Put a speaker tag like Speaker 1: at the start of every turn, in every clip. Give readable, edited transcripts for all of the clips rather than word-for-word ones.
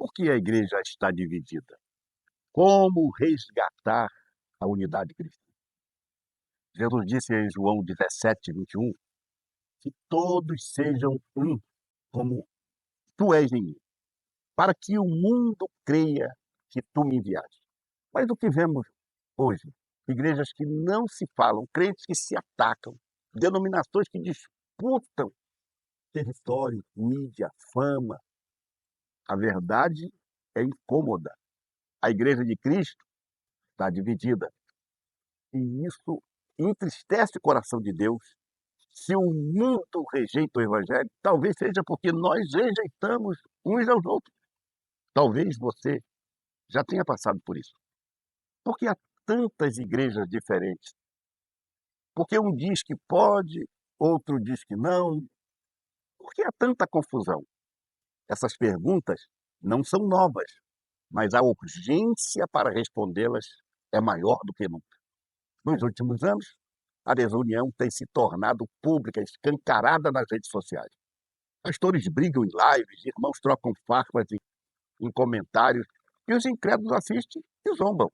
Speaker 1: Por que a igreja está dividida? Como resgatar a unidade cristã? Jesus disse em João 17:21, que todos sejam um, como tu és em mim, para que o mundo creia que tu me enviaste. Mas o que vemos hoje? Igrejas que não se falam, crentes que se atacam, denominações que disputam território, mídia, fama. A verdade é incômoda. A igreja de Cristo está dividida. E isso entristece o coração de Deus. Se o mundo rejeita o Evangelho, talvez seja porque nós rejeitamos uns aos outros. Talvez você já tenha passado por isso. Porque há tantas igrejas diferentes. Porque um diz que pode, outro diz que não. Por que há tanta confusão? Essas perguntas não são novas, mas a urgência para respondê-las é maior do que nunca. Nos últimos anos, a desunião tem se tornado pública, escancarada nas redes sociais. Pastores brigam em lives, irmãos trocam farpas em comentários, e os incrédulos assistem e zombam.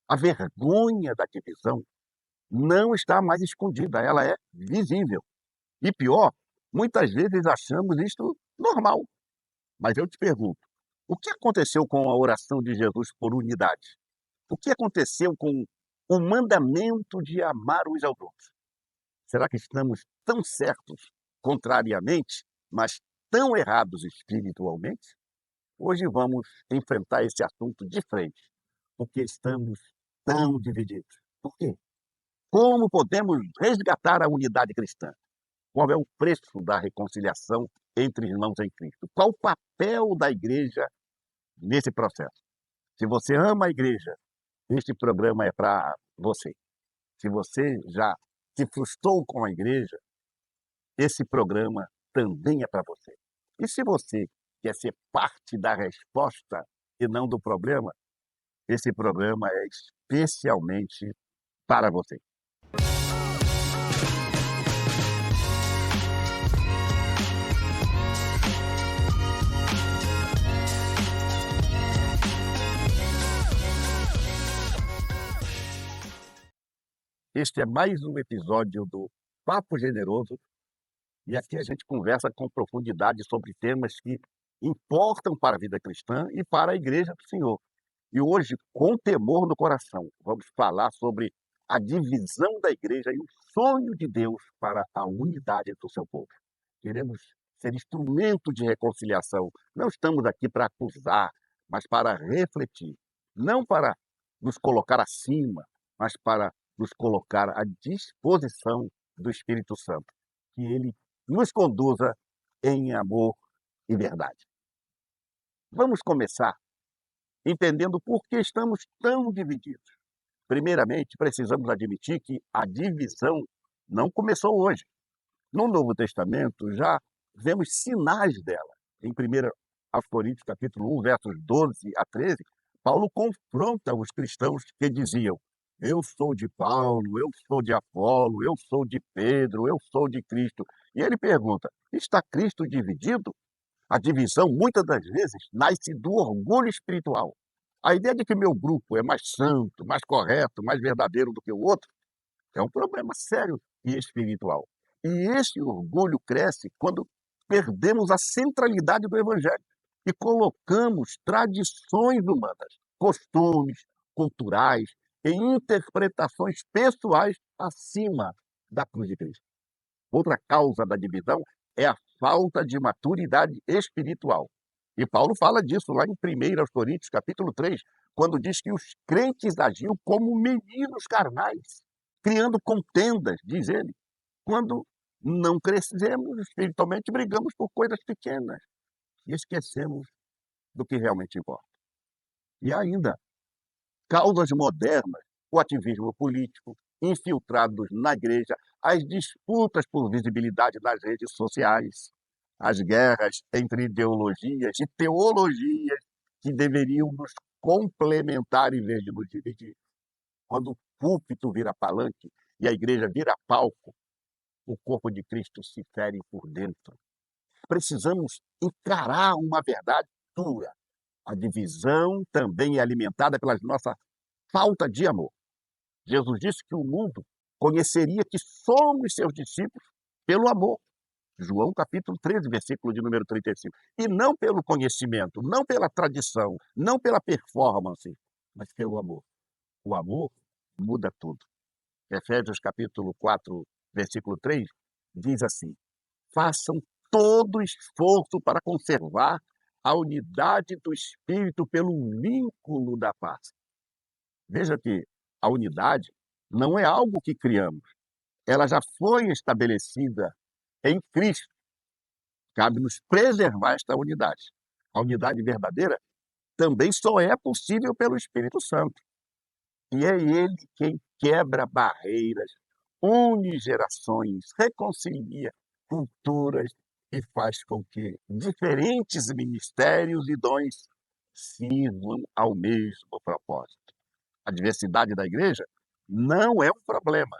Speaker 1: A vergonha da divisão não está mais escondida, ela é visível. E pior, muitas vezes achamos isto normal. Mas eu te pergunto, o que aconteceu com a oração de Jesus por unidade? O que aconteceu com o mandamento de amar uns aos outros? Será que estamos tão certos contrariamente, mas tão errados espiritualmente? Hoje vamos enfrentar esse assunto de frente, porque estamos tão divididos. Por quê? Como podemos resgatar a unidade cristã? Qual é o preço da reconciliação entre irmãos em Cristo? Qual o papel da igreja nesse processo? Se você ama a igreja, este programa é para você. Se você já se frustrou com a igreja, esse programa também é para você. E se você quer ser parte da resposta e não do problema, esse programa é especialmente para você. Este é mais um episódio do Papo Generoso, e aqui a gente conversa com profundidade sobre temas que importam para a vida cristã e para a igreja do Senhor. E hoje, com temor no coração, vamos falar sobre a divisão da igreja e o sonho de Deus para a unidade do seu povo. Queremos ser instrumento de reconciliação. Não estamos aqui para acusar, mas para refletir. Não para nos colocar acima, mas para nos colocar à disposição do Espírito Santo. Que ele nos conduza em amor e verdade. Vamos começar entendendo por que estamos tão divididos. Primeiramente, precisamos admitir que a divisão não começou hoje. No Novo Testamento, já vemos sinais dela. Em 1 aos Coríntios, capítulo 1, versos 12 a 13, Paulo confronta os cristãos que diziam: eu sou de Paulo, eu sou de Apolo, eu sou de Pedro, eu sou de Cristo. E ele pergunta: está Cristo dividido? A divisão, muitas das vezes, nasce do orgulho espiritual. A ideia de que meu grupo é mais santo, mais correto, mais verdadeiro do que o outro é um problema sério e espiritual. E esse orgulho cresce quando perdemos a centralidade do Evangelho e colocamos tradições humanas, costumes culturais e interpretações pessoais acima da cruz de Cristo. Outra causa da divisão é a falta de maturidade espiritual. E Paulo fala disso lá em 1 Coríntios, capítulo 3, quando diz que os crentes agiam como meninos carnais, criando contendas, diz ele. Quando não crescemos espiritualmente, brigamos por coisas pequenas e esquecemos do que realmente importa. E ainda, causas modernas, o ativismo político, infiltrados na igreja, as disputas por visibilidade nas redes sociais, as guerras entre ideologias e teologias que deveriam nos complementar em vez de nos dividir. Quando o púlpito vira palanque e a igreja vira palco, o corpo de Cristo se fere por dentro. Precisamos encarar uma verdade dura. A divisão também é alimentada pela nossa falta de amor. Jesus disse que o mundo conheceria que somos seus discípulos pelo amor. João capítulo 13, versículo de número 35. E não pelo conhecimento, não pela tradição, não pela performance, mas pelo amor. O amor muda tudo. Efésios capítulo 4, versículo 3, diz assim: façam todo esforço para conservar a unidade do Espírito pelo vínculo da paz. Veja que a unidade não é algo que criamos, ela já foi estabelecida em Cristo. Cabe-nos preservar esta unidade. A unidade verdadeira também só é possível pelo Espírito Santo. E é Ele quem quebra barreiras, une gerações, reconcilia culturas e faz com que diferentes ministérios e dons sirvam ao mesmo propósito. A diversidade da igreja não é um problema,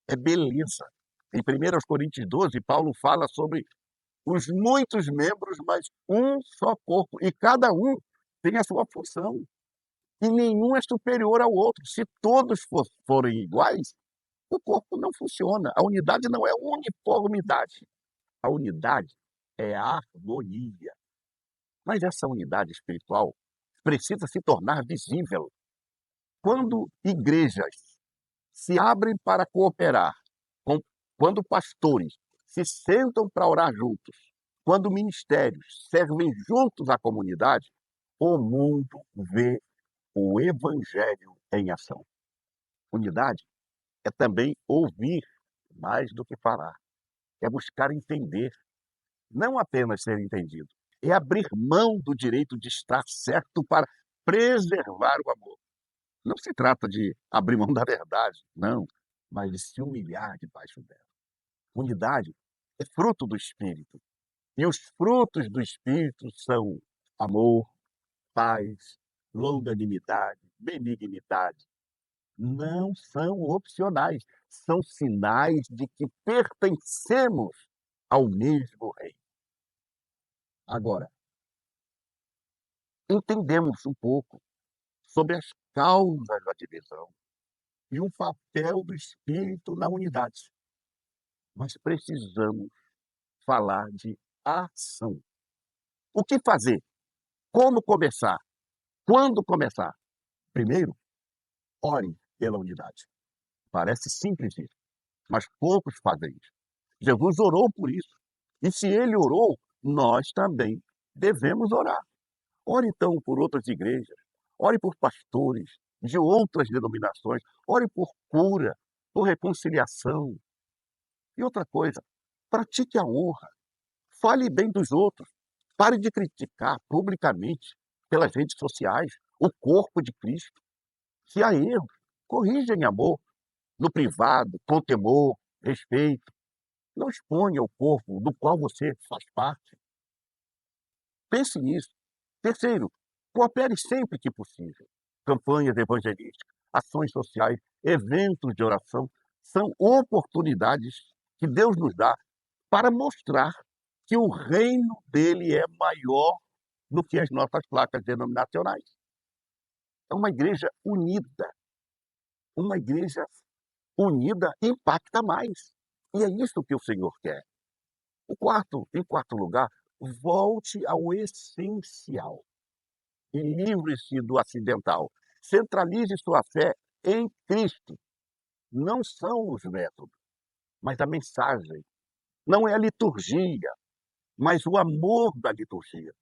Speaker 1: é beleza. Em 1 Coríntios 12, Paulo fala sobre os muitos membros, mas um só corpo, e cada um tem a sua função, e nenhum é superior ao outro. Se todos forem iguais, o corpo não funciona. A unidade não é uniformidade, a unidade é a harmonia. Mas essa unidade espiritual precisa se tornar visível. Quando igrejas se abrem para cooperar, quando pastores se sentam para orar juntos, quando ministérios servem juntos à comunidade, o mundo vê o evangelho em ação. Unidade é também ouvir mais do que falar, é buscar entender, não apenas ser entendido, é abrir mão do direito de estar certo para preservar o amor. Não se trata de abrir mão da verdade, não, mas de se humilhar debaixo dela. Unidade é fruto do Espírito. E os frutos do Espírito são amor, paz, longanimidade, benignidade. Não são opcionais, são sinais de que pertencemos ao mesmo Rei. Agora, entendemos um pouco sobre as causas da divisão e o papel do Espírito na unidade. Mas precisamos falar de ação. O que fazer? Como começar? Quando começar? Primeiro, ore pela unidade. Parece simples isso, mas poucos fazem isso. Jesus orou por isso. E se ele orou, nós também devemos orar. Ore então por outras igrejas, ore por pastores de outras denominações, ore por cura, por reconciliação. E outra coisa, pratique a honra, fale bem dos outros, pare de criticar publicamente pelas redes sociais o corpo de Cristo. Se há erros, corrija em amor, no privado, com temor, respeito. Não exponha o corpo do qual você faz parte. Pense nisso. Terceiro, coopere sempre que possível. Campanhas evangelísticas, ações sociais, eventos de oração são oportunidades que Deus nos dá para mostrar que o reino dele é maior do que as nossas placas denominacionais. É uma igreja unida. Uma igreja unida impacta mais. E é isso que o Senhor quer. Em quarto lugar, volte ao essencial e livre-se do acidental. Centralize sua fé em Cristo. Não são os métodos, mas a mensagem. Não é a liturgia, mas o amor da liturgia.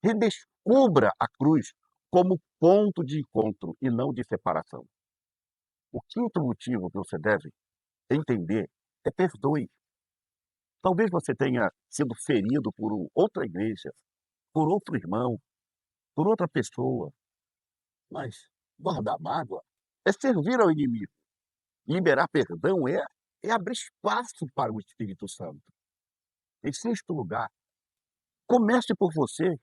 Speaker 1: Redescubra a cruz como ponto de encontro e não de separação. O quinto motivo que você deve entender é perdoe. Talvez você tenha sido ferido por outra igreja, por outro irmão, por outra pessoa, mas guardar mágoa é servir ao inimigo. Liberar perdão é abrir espaço para o Espírito Santo. Em sexto lugar, comece por você.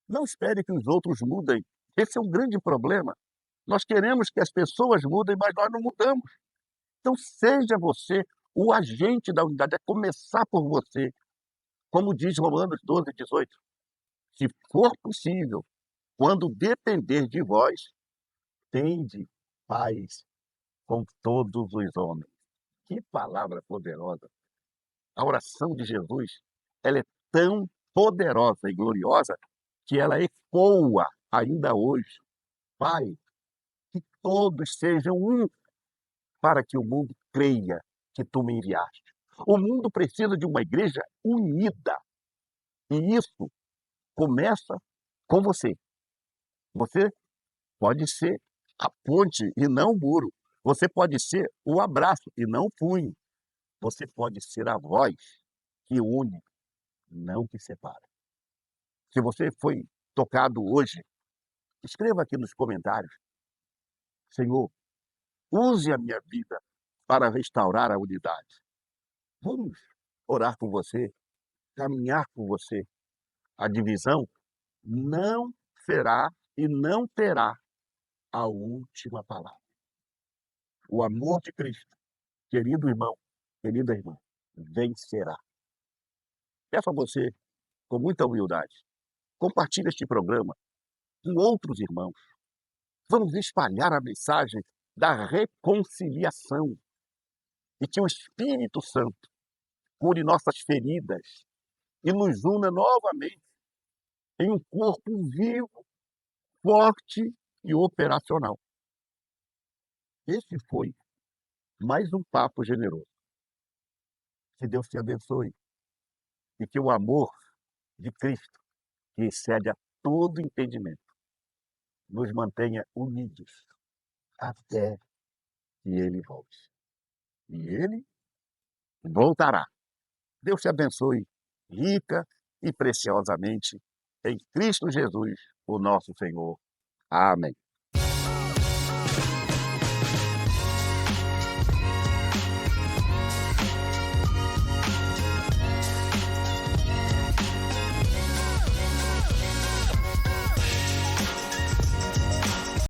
Speaker 1: Não espere que os outros mudem. Esse é um grande problema. Nós queremos que as pessoas mudem, mas nós não mudamos. Então, seja você o agente da unidade, é começar por você. Como diz Romanos 12, 18. Se for possível, quando depender de vós, tende paz com todos os homens. Que palavra poderosa! A oração de Jesus, ela é tão poderosa e gloriosa que ela ecoa ainda hoje. Pai, que todos sejam um, para que o mundo creia que tu me enviaste. O mundo precisa de uma igreja unida. E isso começa com você. Você pode ser a ponte e não o muro. Você pode ser o abraço e não o punho. Você pode ser a voz que une, não que separa. Se você foi tocado hoje, escreva aqui nos comentários: Senhor, use a minha vida para restaurar a unidade. Vamos orar com você, caminhar com você. A divisão não será e não terá a última palavra. O amor de Cristo, querido irmão, querida irmã, vencerá. Peço a você, com muita humildade, compartilhe este programa com outros irmãos. Vamos espalhar a mensagem da reconciliação e que o Espírito Santo cure nossas feridas e nos una novamente em um corpo vivo, forte e operacional. Esse foi mais um Papo Generoso. Que Deus te abençoe e que o amor de Cristo, que excede a todo entendimento, nos mantenha unidos até que Ele volte. E Ele voltará. Deus te abençoe rica e preciosamente em Cristo Jesus, o nosso Senhor. Amém.